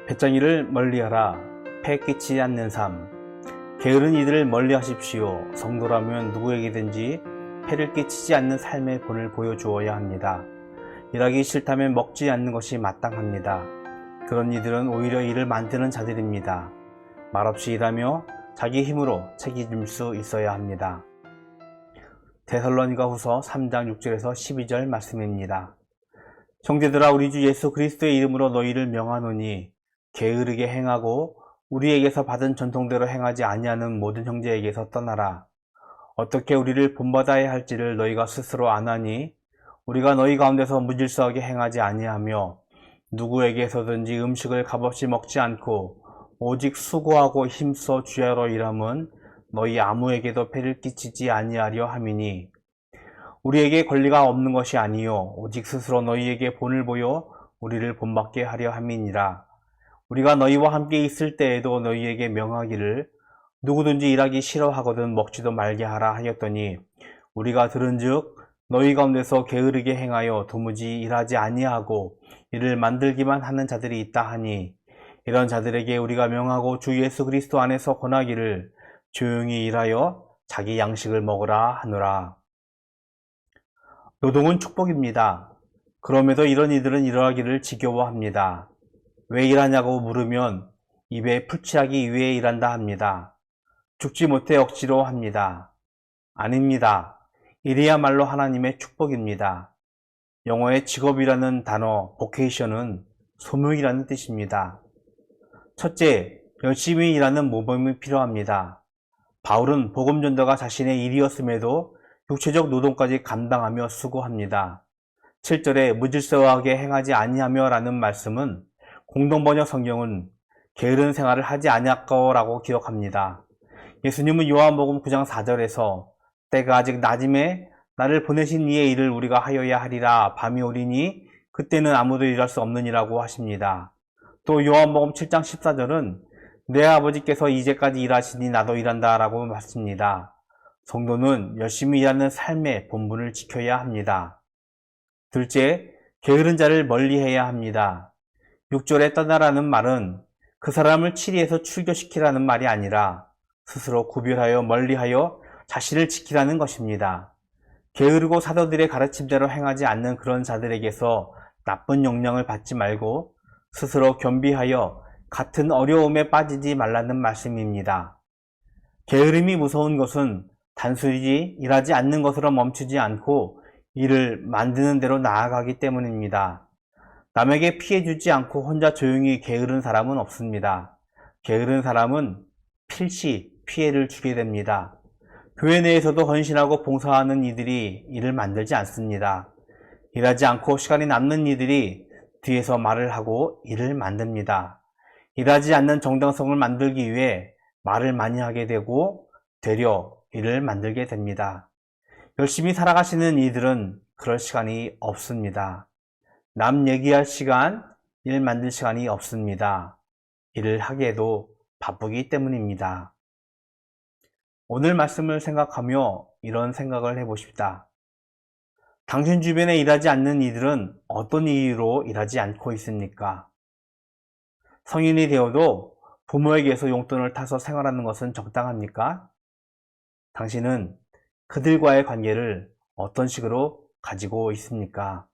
배짱이를 멀리하라. 패 끼치지 않는 삶. 게으른 이들을 멀리하십시오. 성도라면 누구에게든지 패를 끼치지 않는 삶의 본을 보여주어야 합니다. 일하기 싫다면 먹지 않는 것이 마땅합니다. 그런 이들은 오히려 일을 만드는 자들입니다. 말없이 일하며 자기 힘으로 책임질 수 있어야 합니다. 데살로니가후서 3장 6절에서 12절 말씀입니다. 형제들아, 우리 주 예수 그리스도의 이름으로 너희를 명하노니 게으르게 행하고 우리에게서 받은 전통대로 행하지 아니하는 모든 형제에게서 떠나라. 어떻게 우리를 본받아야 할지를 너희가 스스로 아나니 우리가 너희 가운데서 무질서하게 행하지 아니하며 누구에게서든지 음식을 값없이 먹지 않고 오직 수고하고 힘써 주야로 일함은 너희 아무에게도 폐를 끼치지 아니하려 함이니 우리에게 권리가 없는 것이 아니요 오직 스스로 너희에게 본을 보여 우리를 본받게 하려 함이니라. 우리가 너희와 함께 있을 때에도 너희에게 명하기를 누구든지 일하기 싫어하거든 먹지도 말게 하라 하였더니 우리가 들은즉 너희 가운데서 게으르게 행하여 도무지 일하지 아니하고 일을 만들기만 하는 자들이 있다 하니 이런 자들에게 우리가 명하고 주 예수 그리스도 안에서 권하기를 조용히 일하여 자기 양식을 먹으라 하노라. 노동은 축복입니다. 그럼에도 이런 이들은 일하기를 지겨워합니다. 왜 일하냐고 물으면 입에 풀칠하기 위해 일한다 합니다. 죽지 못해 억지로 합니다. 아닙니다. 일이야말로 하나님의 축복입니다. 영어의 직업이라는 단어 vocation은 소명이라는 뜻입니다. 첫째, 열심히 일하는 모범이 필요합니다. 바울은 복음 전도가 자신의 일이었음에도 육체적 노동까지 감당하며 수고합니다. 7절에 무질서하게 행하지 아니하며 라는 말씀은 공동번역 성경은 게으른 생활을 하지 아니하거라고 기록합니다. 예수님은 요한복음 9장 4절에서 때가 아직 낮음에 나를 보내신 이의 일을 우리가 하여야 하리라. 밤이 오리니 그때는 아무도 일할 수 없느니라고 하십니다. 또 요한복음 7장 14절은 내 아버지께서 이제까지 일하시니 나도 일한다 라고 말씀합니다. 성도는 열심히 일하는 삶의 본분을 지켜야 합니다. 둘째, 게으른 자를 멀리해야 합니다. 6절에 떠나라는 말은 그 사람을 치리해서 출교시키라는 말이 아니라 스스로 구별하여 멀리하여 자신을 지키라는 것입니다. 게으르고 사도들의 가르침대로 행하지 않는 그런 자들에게서 나쁜 영향을 받지 말고 스스로 겸비하여 같은 어려움에 빠지지 말라는 말씀입니다. 게으름이 무서운 것은 단순히 일하지 않는 것으로 멈추지 않고 일을 만드는 대로 나아가기 때문입니다. 남에게 피해 주지 않고 혼자 조용히 게으른 사람은 없습니다. 게으른 사람은 필시 피해를 주게 됩니다. 교회 내에서도 헌신하고 봉사하는 이들이 일을 만들지 않습니다. 일하지 않고 시간이 남는 이들이 뒤에서 말을 하고 일을 만듭니다. 일하지 않는 정당성을 만들기 위해 말을 많이 하게 되고 되려 일을 만들게 됩니다. 열심히 살아가시는 이들은 그럴 시간이 없습니다. 남 얘기할 시간, 일 만들 시간이 없습니다. 일을 하기에도 바쁘기 때문입니다. 오늘 말씀을 생각하며 이런 생각을 해보십시다. 당신 주변에 일하지 않는 이들은 어떤 이유로 일하지 않고 있습니까? 성인이 되어도 부모에게서 용돈을 타서 생활하는 것은 적당합니까? 당신은 그들과의 관계를 어떤 식으로 가지고 있습니까?